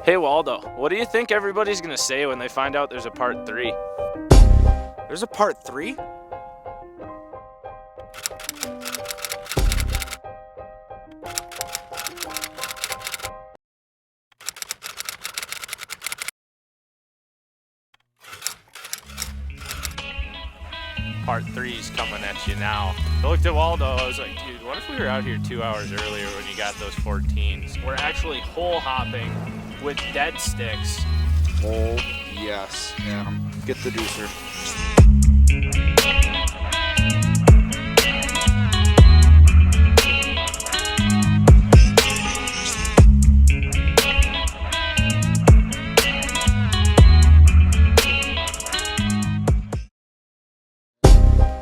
Hey Waldo, what do you think everybody's gonna say when they find out there's a part 3? There's a part 3? Part 3's coming at you now. I looked at Waldo, I was like, dude, what if we were out here 2 hours earlier when you got those 14s? We're actually hole hopping with Deadsticks. Oh, yes. Yeah. Get the deucer.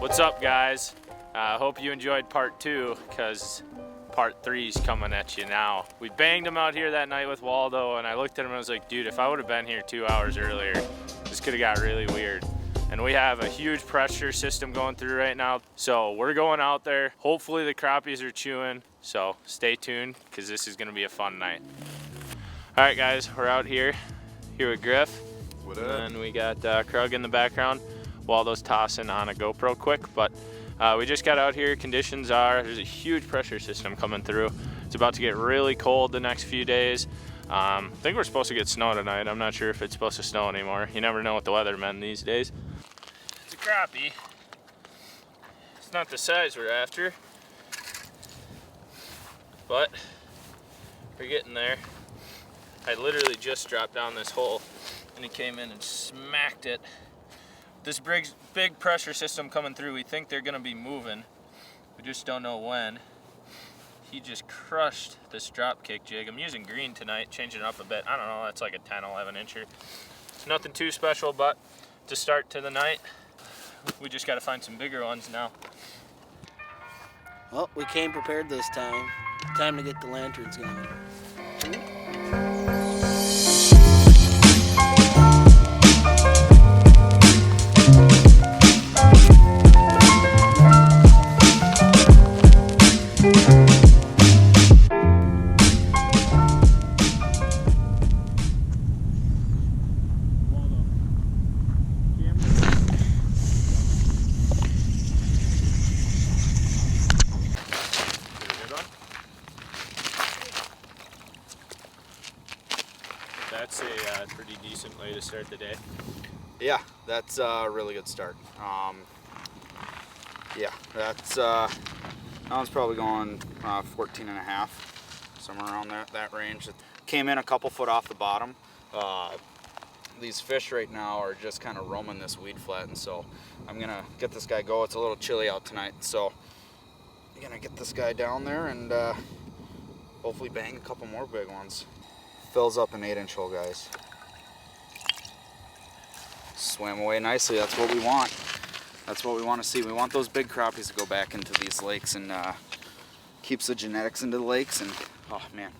What's up, guys? Hope you enjoyed part 2, because part 3's coming at you now. We banged him out here that night with Waldo, and I looked at him and I was like, dude, if I would have been here 2 hours earlier, this could have got really weird. And we have a huge pressure system going through right now, so we're going out there. Hopefully the crappies are chewing, so stay tuned, because this is going to be a fun night. All right, guys, we're out here with Griff. What up? And we got Krug in the background. Waldo's tossing on a GoPro quick, but we just got out here. Conditions are, there's a huge pressure system coming through. It's about to get really cold the next few days. I think we're supposed to get snow tonight. I'm not sure if it's supposed to snow anymore. You never know with the weathermen these days. It's a crappie. It's not the size we're after, but we're getting there. I literally just dropped down this hole and he came in and smacked it. This big pressure system coming through, we think they're gonna be moving. We just don't know when. He just crushed this drop kick jig. I'm using green tonight, changing it up a bit. I don't know, that's like a 10, 11 incher. Nothing too special, but to start to the night, we just gotta find some bigger ones now. Well, we came prepared this time. Time to get the lanterns going. That's a pretty decent way to start the day. Yeah, that's a really good start. Yeah, that's that one's probably going 14 and a half, somewhere around that range. It came in a couple foot off the bottom. These fish right now are just kind of roaming this weed flat, and so I'm gonna get this guy go. It's a little chilly out tonight, so I'm gonna get this guy down there and hopefully bang a couple more big ones. Fills up an 8-inch hole, guys. Swam away nicely. That's what we want. That's what we want to see. We want those big crappies to go back into these lakes and keeps the genetics into the lakes. And oh man,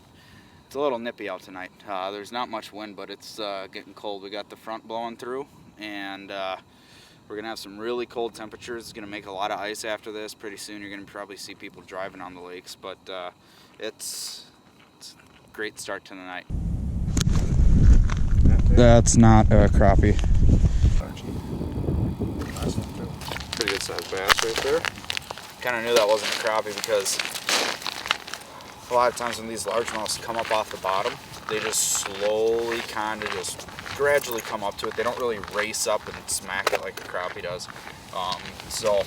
it's a little nippy out tonight. There's not much wind, but it's getting cold. We got the front blowing through, and we're gonna have some really cold temperatures. It's gonna make a lot of ice after this. Pretty soon, you're gonna probably see people driving on the lakes, but it's a great start to the night. That's not a crappie. Pretty good sized bass right there. Kind of knew that wasn't a crappie because a lot of times when these largemouths come up off the bottom, they just slowly kind of just gradually come up to it. They don't really race up and smack it like a crappie does. So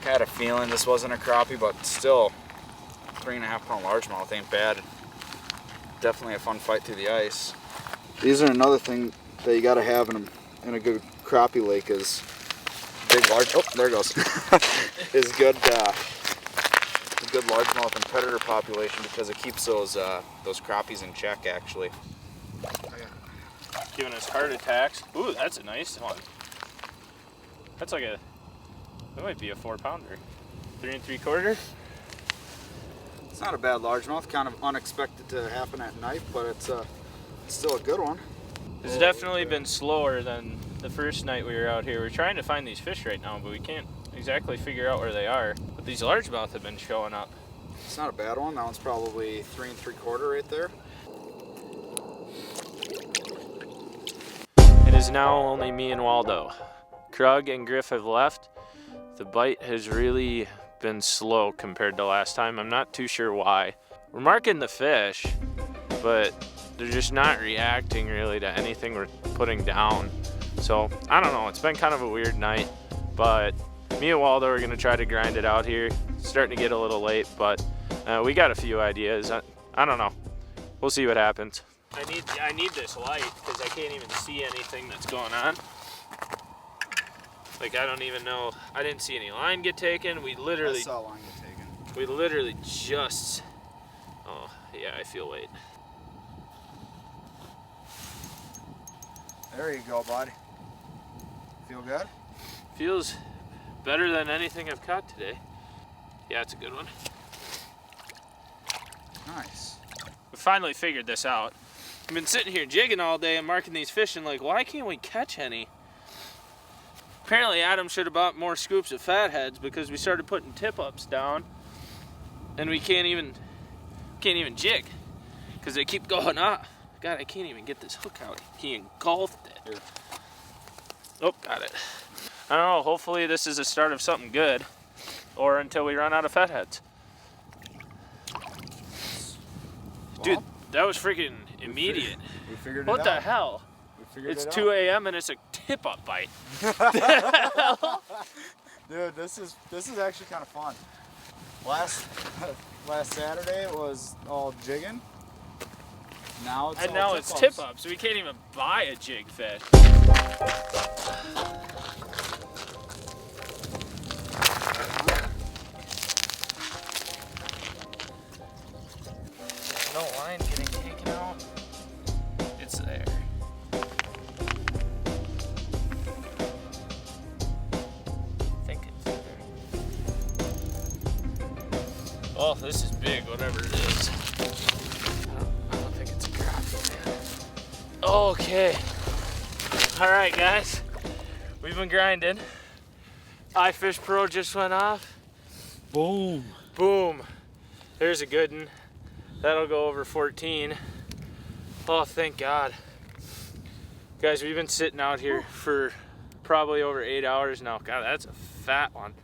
I had a feeling this wasn't a crappie, but still 3.5 pound largemouth ain't bad. Definitely a fun fight through the ice. These are another thing that you got to have in a good crappie lake is big large. Oh, there it goes. is good largemouth and predator population because it keeps those crappies in check. Actually, Giving us heart attacks. Ooh, that's a nice one. That's like that might be a 4-pounder. 3 3/4. it's not a bad largemouth. Kind of unexpected to happen at night, but it's still a good one. It's definitely been slower than the first night we were out here. We're trying to find these fish right now, but we can't exactly figure out where they are. But these largemouth have been showing up. It's not a bad one. That one's probably 3 3/4 right there. is now only me and Waldo. Krug and Griff have left. The bite has really been slow compared to last time. I'm not too sure why. We're marking the fish, but they're just not reacting really to anything we're putting down. So I don't know, it's been kind of a weird night, but me and Waldo are gonna try to grind it out here. It's starting to get a little late, but we got a few ideas. I don't know, we'll see what happens. I need this light because I can't even see anything that's going on. Like, I don't even know. I didn't see any line get taken. I saw line get taken. We literally just. Oh yeah, I feel weight. There you go, bud. Feel good? Feels better than anything I've caught today. Yeah, it's a good one. Nice. We finally figured this out. I've been sitting here jigging all day and marking these fish and like, why can't we catch any? Apparently Adam should have bought more scoops of fatheads because we started putting tip-ups down and we can't even jig because they keep going off. God, I can't even get this hook out. He engulfed it. Here. Oh, got it. I don't know, hopefully this is the start of something good or until we run out of fatheads. Well, dude, that was freaking immediate. We figured it out. What the hell? It's 2 a.m. and it's a tip-up bite. Dude, this is actually kind of fun. Last Saturday it was all jigging. Now it's tip-ups. We can't even buy a jig fish. No line getting taken out. It's there. Oh, this is big, whatever it is. I don't think it's a crappie, man. Okay. All right, guys. We've been grinding. iFish Pro just went off. Boom. Boom. There's a good one. That'll go over 14. Oh, thank God. Guys, we've been sitting out here for probably over 8 hours now. God, that's a fat one.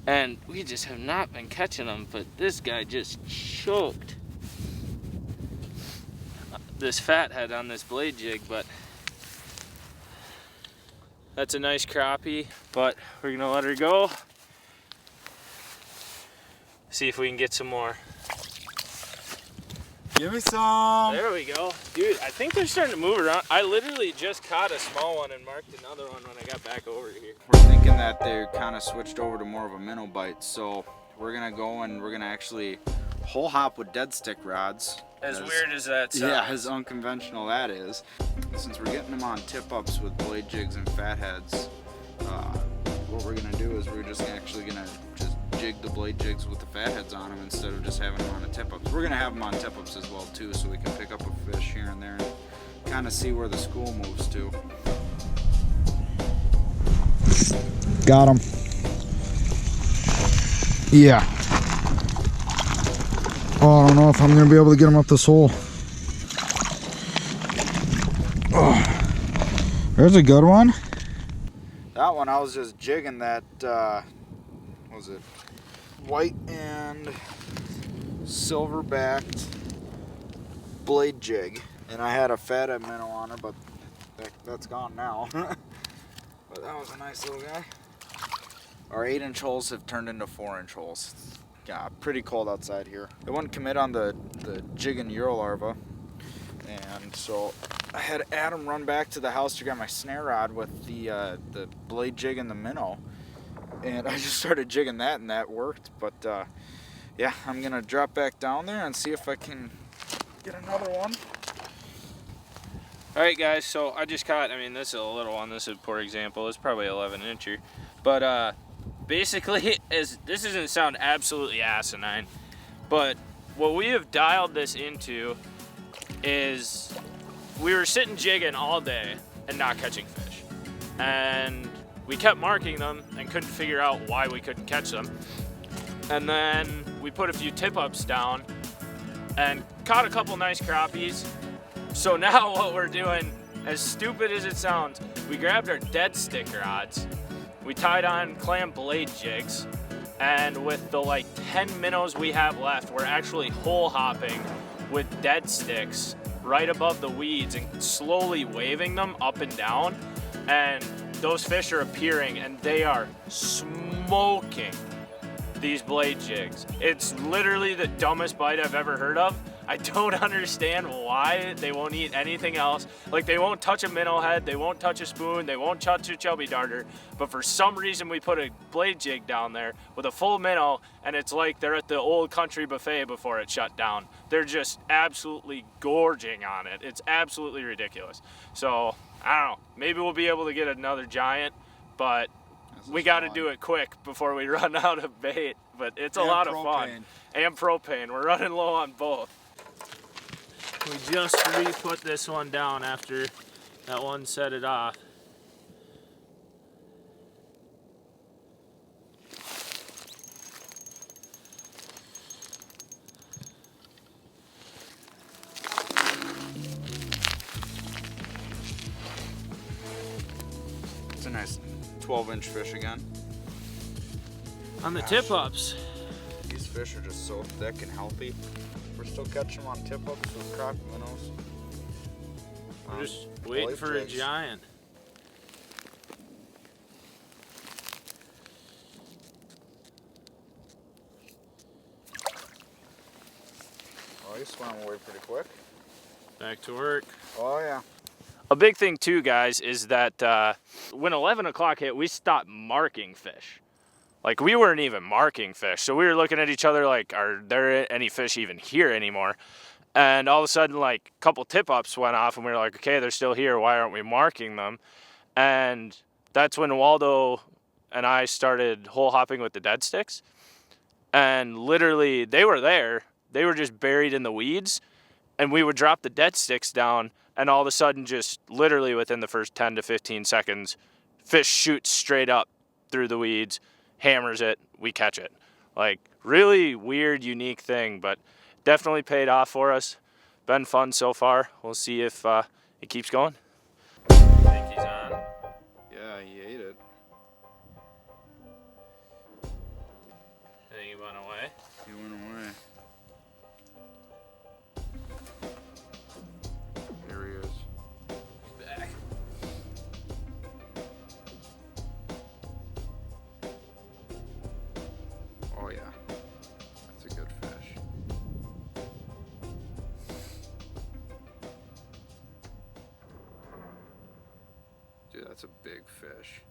And we just have not been catching them, but this guy just choked this fathead on this blade jig, but that's a nice crappie, but we're gonna let her go. See if we can get some more. Give me some. There we go. Dude, I think they're starting to move around. I literally just caught a small one and marked another one when I got back over here. We're thinking that they kind of switched over to more of a minnow bite, so we're gonna go and we're gonna actually hole hop with dead stick rods. As weird as that sounds. Yeah, as unconventional that is. Since we're getting them on tip-ups with blade jigs and fatheads, what we're gonna do is we're just actually gonna just jig the blade jigs with the fatheads on them instead of just having them on the tip-ups. We're gonna have them on tip-ups as well too, so we can pick up a fish here and there and kind of see where the school moves to. Got him. Yeah. Oh, I don't know if I'm gonna be able to get him up this hole. Oh, there's a good one. That one I was just jigging that, what was it? White and silver-backed blade jig. And I had a fathead minnow on her, but that's gone now. But that was a nice little guy. Our 8-inch holes have turned into 4-inch holes. Yeah, pretty cold outside here. It wouldn't commit on the jig and Euro larva. And so I had Adam run back to the house to grab my snare rod with the blade jig and the minnow. And I just started jigging that and that worked. But yeah, I'm gonna drop back down there and see if I can get another one. All right, guys, so I just caught, I mean, this is a little one. This is a poor example. It's probably 11-incher. But basically, this doesn't sound absolutely asinine, but what we have dialed this into is we were sitting jigging all day and not catching fish. And we kept marking them and couldn't figure out why we couldn't catch them. And then we put a few tip-ups down and caught a couple nice crappies. So now what we're doing, as stupid as it sounds, we grabbed our dead stick rods, we tied on clam blade jigs, and with the like 10 minnows we have left, we're actually hole hopping with dead sticks right above the weeds and slowly waving them up and down, and those fish are appearing and they are smoking these blade jigs. It's literally the dumbest bite I've ever heard of. I don't understand why they won't eat anything else. Like, they won't touch a minnow head, they won't touch a spoon, they won't touch a chubby darter, but for some reason we put a blade jig down there with a full minnow, and it's like they're at the old country buffet before it shut down. They're just absolutely gorging on it. It's absolutely ridiculous. So, I don't know, maybe we'll be able to get another giant, but we got to do it quick before we run out of bait. But it's a lot of fun. And propane. We're running low on both. We just re-put this one down after that one set it off. It's a nice 12-inch fish again. On the tip-ups. These fish are just so thick and healthy. We're still catching them on tip-ups with crappie minnows. We're just waiting for a giant. Oh, he swam away pretty quick. Back to work. Oh, yeah. A big thing too, guys, is that when 11 o'clock hit, we stopped marking fish. Like, we weren't even marking fish. So we were looking at each other like, are there any fish even here anymore? And all of a sudden, like, a couple tip-ups went off, and we were like, okay, they're still here. Why aren't we marking them? And that's when Waldo and I started hole hopping with the dead sticks. And literally, they were there. They were just buried in the weeds. And we would drop the dead sticks down, and all of a sudden, just literally within the first 10 to 15 seconds, fish shoots straight up through the weeds, hammers it, we catch it. Like, really weird, unique thing, but definitely paid off for us. Been fun so far. We'll see if it keeps going. I think he's on. Yeah, he ate it. I think he went away. He went away. There he is. He's back. Oh, yeah. That's a good fish. Dude, that's a big fish.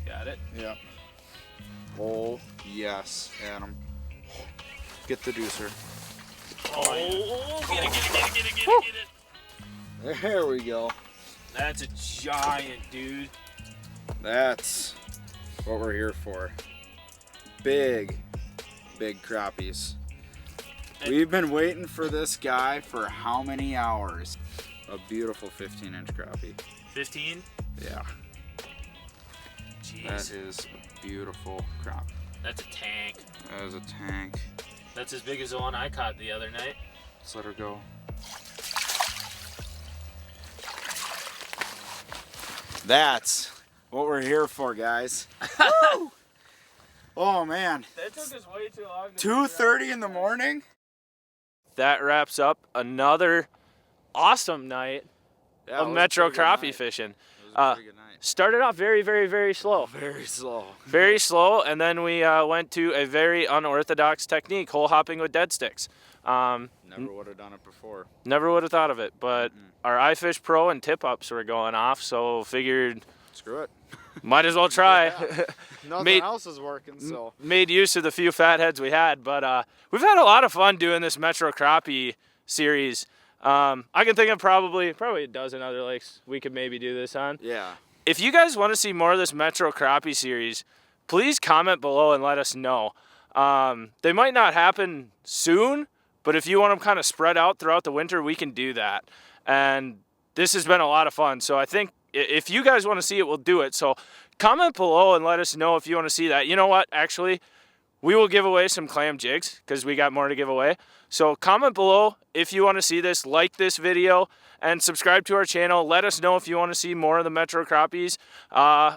Got it. Yeah. Oh, yes, Adam. Get the deucer. Oh, get it. There we go. That's a giant, dude. That's what we're here for. Big, big crappies. We've been waiting for this guy for how many hours? A beautiful 15-inch crappie. 15? Yeah. Jeez. That is a beautiful crop. That's a tank. That is a tank. That's as big as the one I caught the other night. Let's let her go. That's what we're here for, guys. Oh man. That took us way too long. 2:30 in the morning? That wraps up another awesome night Yeah, of Metro Crappie fishing. It was a pretty good night. Started off very, very, very slow. Very slow. Very slow, and then we went to a very unorthodox technique, hole hopping with dead sticks. Never would have done it before. Never would have thought of it, but our iFish Pro and tip-ups were going off, so figured Screw it. might as well try. Nothing else is working, so. Made use of the few fatheads we had, but we've had a lot of fun doing this Metro Crappie series. I can think of probably a dozen other lakes we could maybe do this on. Yeah. If you guys want to see more of this Metro Crappie series, please comment below and let us know. They might not happen soon, but if you want them kind of spread out throughout the winter, we can do that. And this has been a lot of fun. So I think if you guys want to see it, we'll do it. So comment below and let us know if you want to see that. You know what? Actually, we will give away some clam jigs because we got more to give away. So comment below if you want to see this, like this video, and subscribe to our channel. Let us know if you want to see more of the Metro Crappies,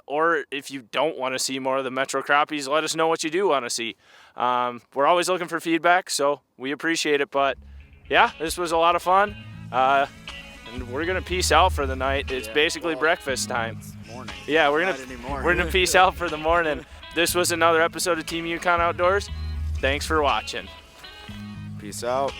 or if you don't want to see more of the Metro Crappies, let us know what you do want to see. We're always looking for feedback, so we appreciate it. But yeah, this was a lot of fun. And we're gonna peace out for the night. It's basically breakfast time. Morning. Yeah, we're gonna peace out for the morning. This was another episode of Team Yukon Outdoors. Thanks for watching. Peace out.